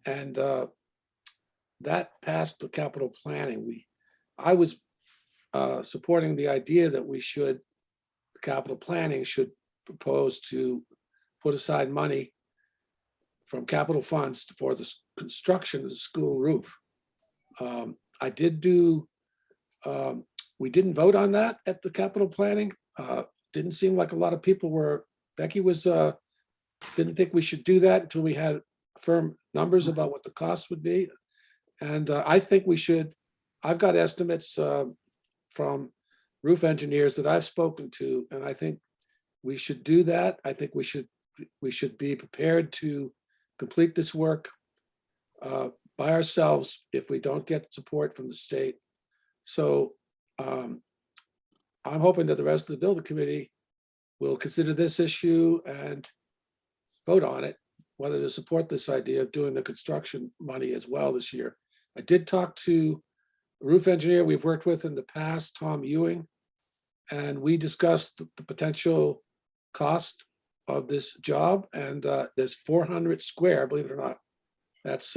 And that passed the capital planning. I was supporting the idea that the capital planning should propose to put aside money from capital funds for the construction of the school roof. I did do, we didn't vote on that at the capital planning. Didn't seem like a lot of people were, Becky didn't think we should do that until we had firm numbers about what the cost would be. And I think we should, I've got estimates from roof engineers that I've spoken to, and I think we should do that. I think we should be prepared to complete this work by ourselves if we don't get support from the state. So I'm hoping that the rest of the building committee will consider this issue and vote on it, whether to support this idea of doing the construction money as well this year. I did talk to a roof engineer we've worked with in the past, Tom Ewing, and we discussed the potential cost of this job. And there's 400 square, believe it or not. That's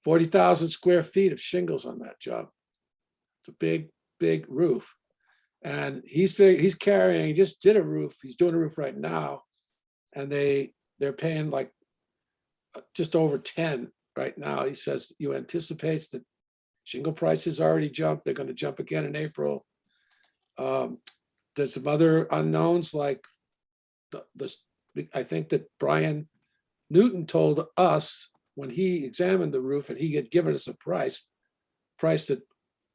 40,000 square feet of shingles on that job. It's a big, big roof. And he's carrying, he just did a roof. He's doing a roof right now. And they're paying like just over 10 right now. He says you anticipates that shingle prices already jumped. They're going to jump again in April. There's some other unknowns like I think that Brian Newton told us when he examined the roof and he had given us a price that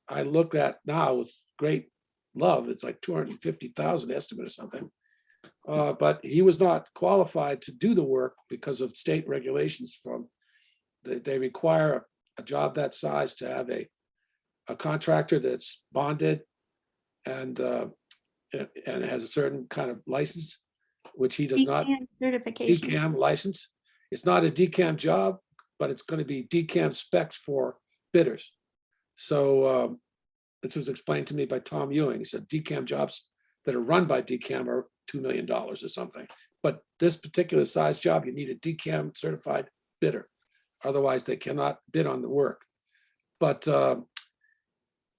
I look at now with great love. It's like 250,000 estimate or something. But he was not qualified to do the work because of state regulations from, they require a job that size to have a contractor that's bonded and has a certain kind of license, which he does not. DCAM certification. DCAM license. It's not a DCAM job, but it's going to be DCAM specs for bidders. So this was explained to me by Tom Ewing. He said DCAM jobs that are run by DCAM are $2 million or something. But this particular size job, you need a DCAM certified bidder. Otherwise, they cannot bid on the work. But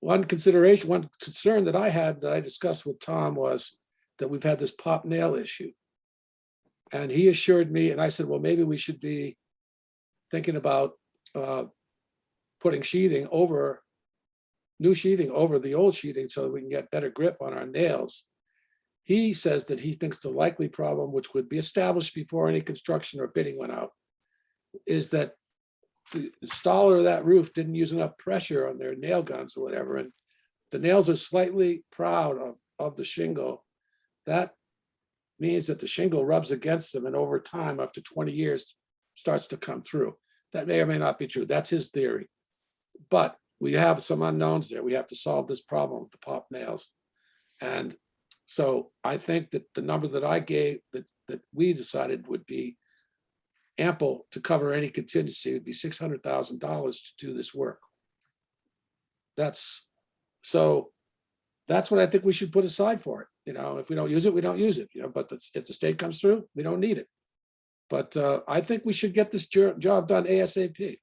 one concern that I had that I discussed with Tom was that we've had this pop nail issue. And he assured me, and I said, well, maybe we should be thinking about putting new sheathing over the old sheathing so that we can get better grip on our nails. He says that he thinks the likely problem, which would be established before any construction or bidding went out, is that the installer of that roof didn't use enough pressure on their nail guns or whatever, and the nails are slightly proud of the shingle. That means that the shingle rubs against them, and over time, after 20 years, starts to come through. That may or may not be true. That's his theory. But we have some unknowns there. We have to solve this problem with the pop nails. And so I think that the number that I gave, that we decided would be ample to cover any contingency, would be $600,000 to do this work. That's what I think we should put aside for it. You know, if we don't use it, we don't use it, you know, but if the state comes through, we don't need it. But I think we should get this job done ASAP.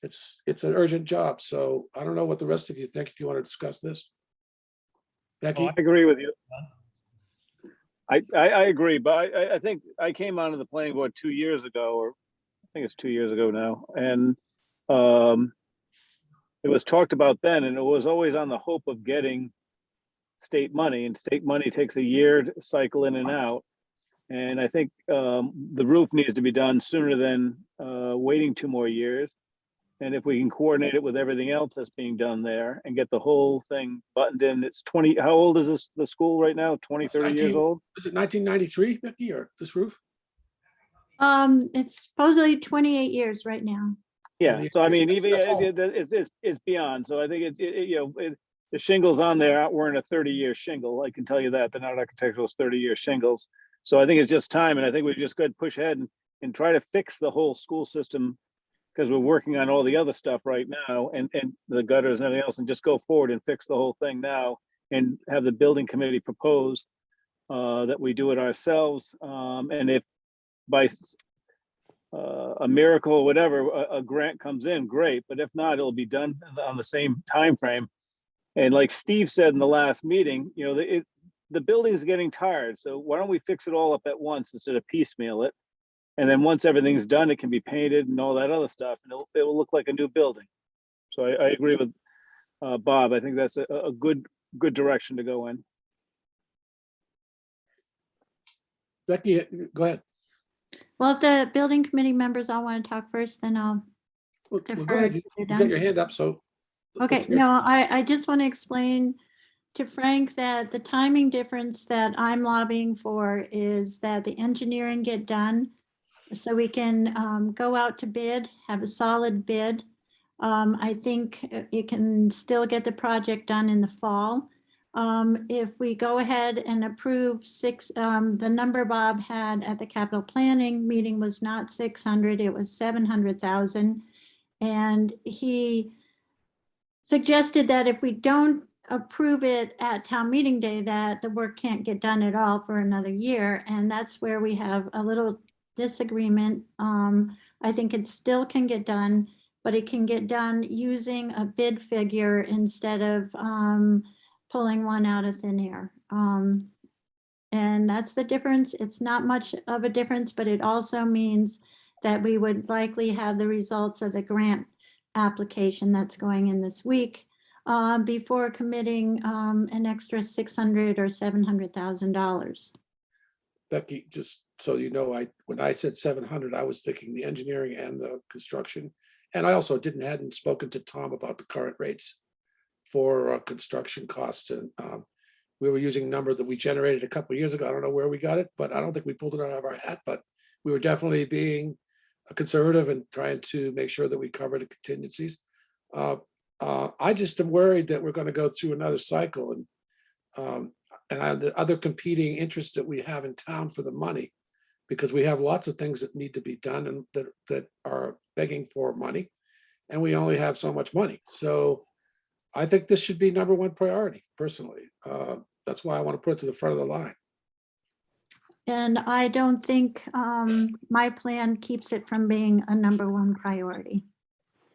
It's an urgent job. So I don't know what the rest of you think, if you want to discuss this. Becky? I agree with you. I agree, but I think I came onto the planning board 2 years ago, or I think it's 2 years ago now. And it was talked about then, and it was always on the hope of getting state money, and state money takes a year to cycle in and out. And I think the roof needs to be done sooner than waiting 2 more years. And if we can coordinate it with everything else that's being done there and get the whole thing buttoned in, it's 20, how old is the school right now? 20, 30 years old? Is it 1993, Becky, or this roof? It's supposedly 28 years right now. Yeah, so I mean, even That's all. it's beyond. So I think the shingles on there weren't a 30-year shingle. I can tell you that they're not architectural 30-year shingles. So I think it's just time, and I think we just got to push ahead and try to fix the whole school system, because we're working on all the other stuff right now, and the gutters and everything else, and just go forward and fix the whole thing now, and have the building committee propose that we do it ourselves. And if by a miracle or whatever, a grant comes in, great. But if not, it'll be done on the same time frame. And like Steve said in the last meeting, you know, the building's getting tired. So why don't we fix it all up at once instead of piecemeal it? And then once everything's done, it can be painted and all that other stuff, and it will look like a new building. So I agree with Bob. I think that's a good direction to go in. Becky, go ahead. Well, if the building committee members all want to talk first, then I'll Well, go defer. ahead. You You're got done. your hand up, so. Okay, let's hear it. no, I just want to explain to Frank that the timing difference that I'm lobbying for is that the engineering get done so we can go out to bid, have a solid bid. I think it can still get the project done in the fall. If we go ahead and approve the number Bob had at the capital planning meeting was not 600, it was 700,000. And he suggested that if we don't approve it at town meeting day, that the work can't get done at all for another year. And that's where we have a little disagreement. I think it still can get done, but it can get done using a bid figure instead of pulling one out of thin air. And that's the difference. It's not much of a difference, but it also means that we would likely have the results of the grant application that's going in this week before committing an extra $600,000 or $700,000. Becky, just so you know, when I said 700, I was thinking the engineering and the construction. And I also hadn't spoken to Tom about the current rates for construction costs. And we were using a number that we generated a couple of years ago. I don't know where we got it, but I don't think we pulled it out of our hat, but we were definitely being conservative and trying to make sure that we cover the contingencies. I just am worried that we're going to go through another cycle and the other competing interests that we have in town for the money, because we have lots of things that need to be done and that are begging for money, and we only have so much money. So I think this should be number one priority, personally. That's why I want to put it to the front of the line. And I don't think my plan keeps it from being a number one priority.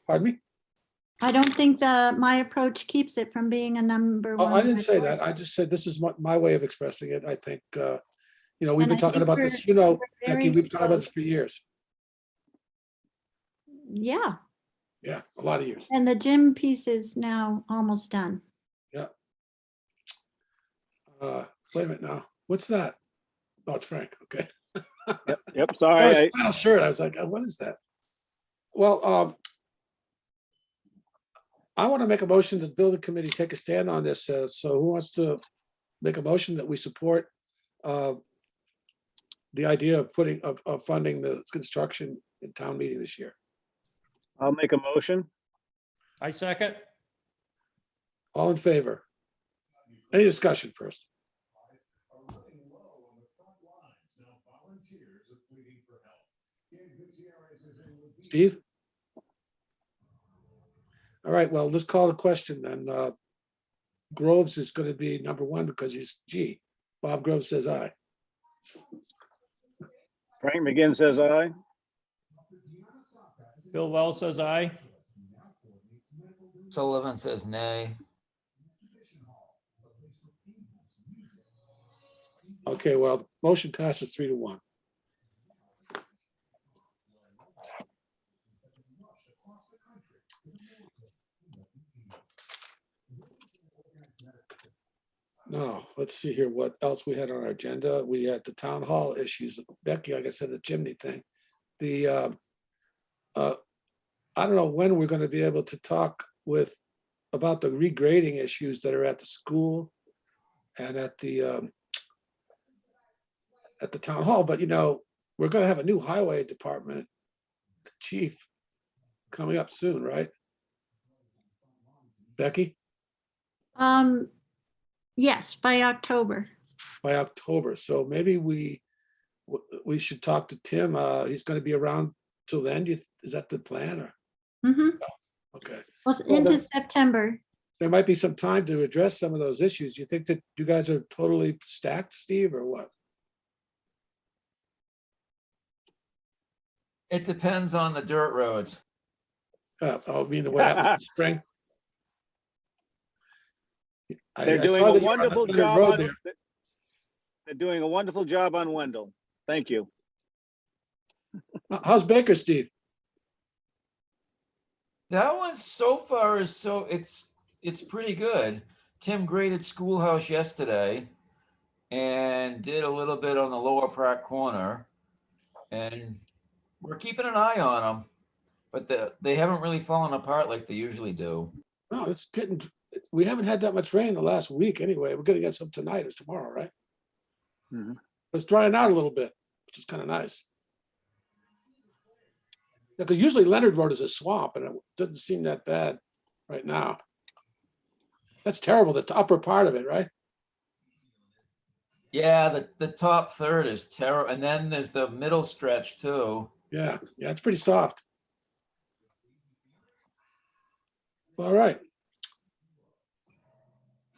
Pardon me? I don't think my approach keeps it from being a number Oh, one. I didn't say that. priority. I just said this is my way of expressing it. I think, you know, we've And been I talking think about this, you know, we're Becky, very we've been talking about this close. for years. Yeah, Yeah, a lot of years. and the gym piece is now almost done. Yeah. Wait a minute now. What's that? Oh, it's Frank. Okay. Yep, Oh, sorry. his flannel shirt. I was like, what is that? Well, I want to make a motion that the building committee take a stand on this. So who wants to make a motion that we support the idea of funding the construction in town meeting this year? I'll make a motion. I second. All in favor? Any discussion first? Steve? All right, well, let's call the question then. Groves is going to be number one because he's G. Bob Groves says aye. Frank McGinn says aye. Bill Wells says aye. Sullivan says nay. Okay, well, the motion passes 3-1. Now, let's see here what else we had on our agenda. We had the town hall issues. Becky, like I said, the chimney thing. The I don't know when we're going to be able to talk about the regrading issues that are at the school and at the town hall, but you know, we're going to have a new highway department chief coming up soon, right? Becky? Yes, by October. By October. So maybe we should talk to Tim. He's going to be around till then. Is that the plan or? Mhm. Okay. Well, Well, into then- September. There might be some time to address some of those issues. You think that you guys are totally stacked, Steve, or what? It depends on the dirt roads. I mean, what happened in spring? They're I doing saw a that you're on wonderful Leonard job. Road on- there. They're doing a wonderful job on Wendell. Thank you. How's Baker, Steve? That one so far is it's pretty good. Tim graded Schoolhouse yesterday and did a little bit on the lower Pratt corner. And we're keeping an eye on them, but they haven't really fallen apart like they usually do. No, it's getting, we haven't had that much rain the last week anyway. We're gonna get some tonight or tomorrow, right? Mhm. It's drying out a little bit, which is kind of nice. Because usually Leonard Road is a swamp and it doesn't seem that bad right now. That's terrible, the upper part of it, right? Yeah, the top third is terrible. And then there's the middle stretch too. Yeah, it's pretty soft. All right.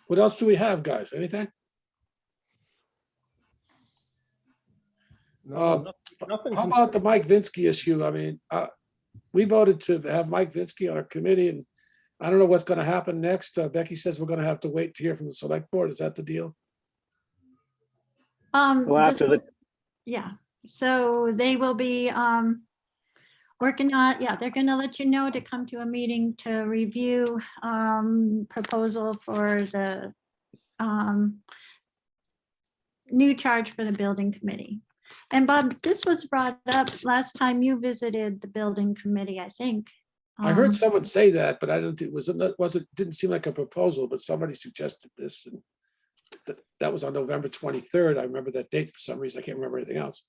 What else do we have, guys? Anything? Nothing. How about the Mike Vinsky issue? I mean, we voted to have Mike Vinsky on our committee, and I don't know what's going to happen next. Becky says we're going to have to wait to hear from the select board. Is that the deal? Well, This after the, will- Yeah, so they will be working on, yeah, they're gonna let you know to come to a meeting to review proposal for the new charge for the building committee. And Bob, this was brought up last time you visited the building committee, I think. I heard someone say that, but I don't think it wasn't, didn't seem like a proposal, but somebody suggested this. And That was on November 23rd. I remember that date for some reason. I can't remember anything else.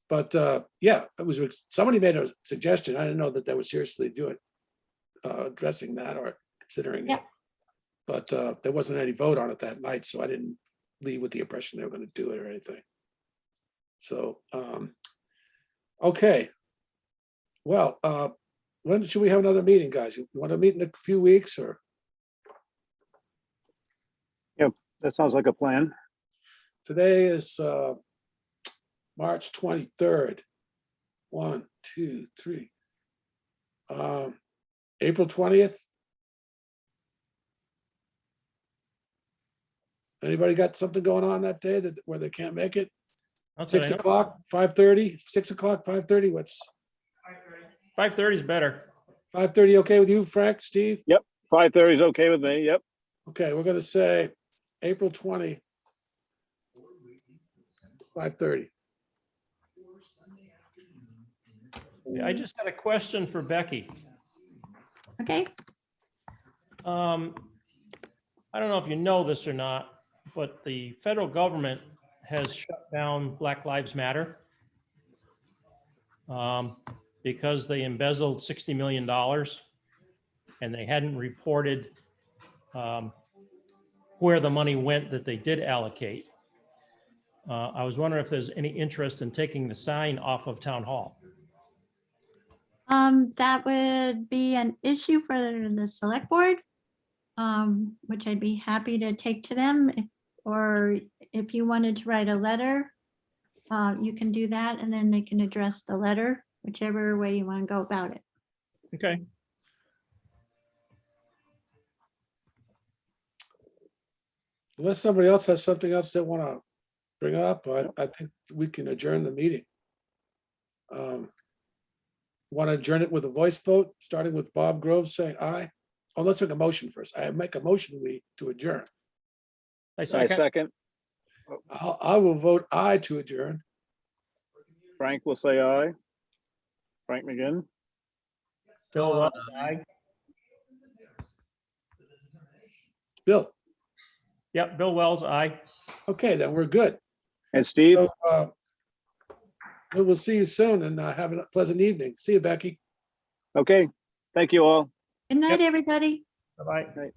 But yeah, it was, somebody made a suggestion. I didn't know that they were seriously doing, addressing that or considering Yeah. it. But there wasn't any vote on it that night, so I didn't leave with the impression they were going to do it or anything. So, okay. Well, when should we have another meeting, guys? You want to meet in a few weeks or? That sounds like a plan. Today is March 23rd. 1, 2, 3. April 20th. Anybody got something going on that day that where they can't make it? Not that I 6 know. o'clock, 5:30, 6 o'clock, 5:30. What's 5:30 is better. 5:30? Okay with you, Frank, Steve? 5:30 is okay with me. Yep. Okay, we're gonna say April 20. 5:30. I just had a question for Becky. Okay, I don't know if you know this or not, but the federal government has shut down Black Lives Matter because they embezzled $60 million and they hadn't reported where the money went that they did allocate. I was wondering if there's any interest in taking the sign off of Town Hall. that would be an issue for the select board, which I'd be happy to take to them. Or if you wanted to write a letter, you can do that and then they can address the letter, whichever way you want to go about it. Okay. Unless somebody else has something else they want to bring up, I think we can adjourn the meeting. Want to adjourn it with a voice vote, starting with Bob Groves saying aye? Oh, let's make a motion first. I make a motion to adjourn. I I second. second. I will vote aye to adjourn. Frank will say aye. Frank McGinn. Bill Wells, aye. Bill, Yep, Bill Wells, aye. okay, then we're good. And Steve. So we will see you soon and have a pleasant evening. See you, Becky. Okay. Thank you all. Good night, everybody. Bye-bye.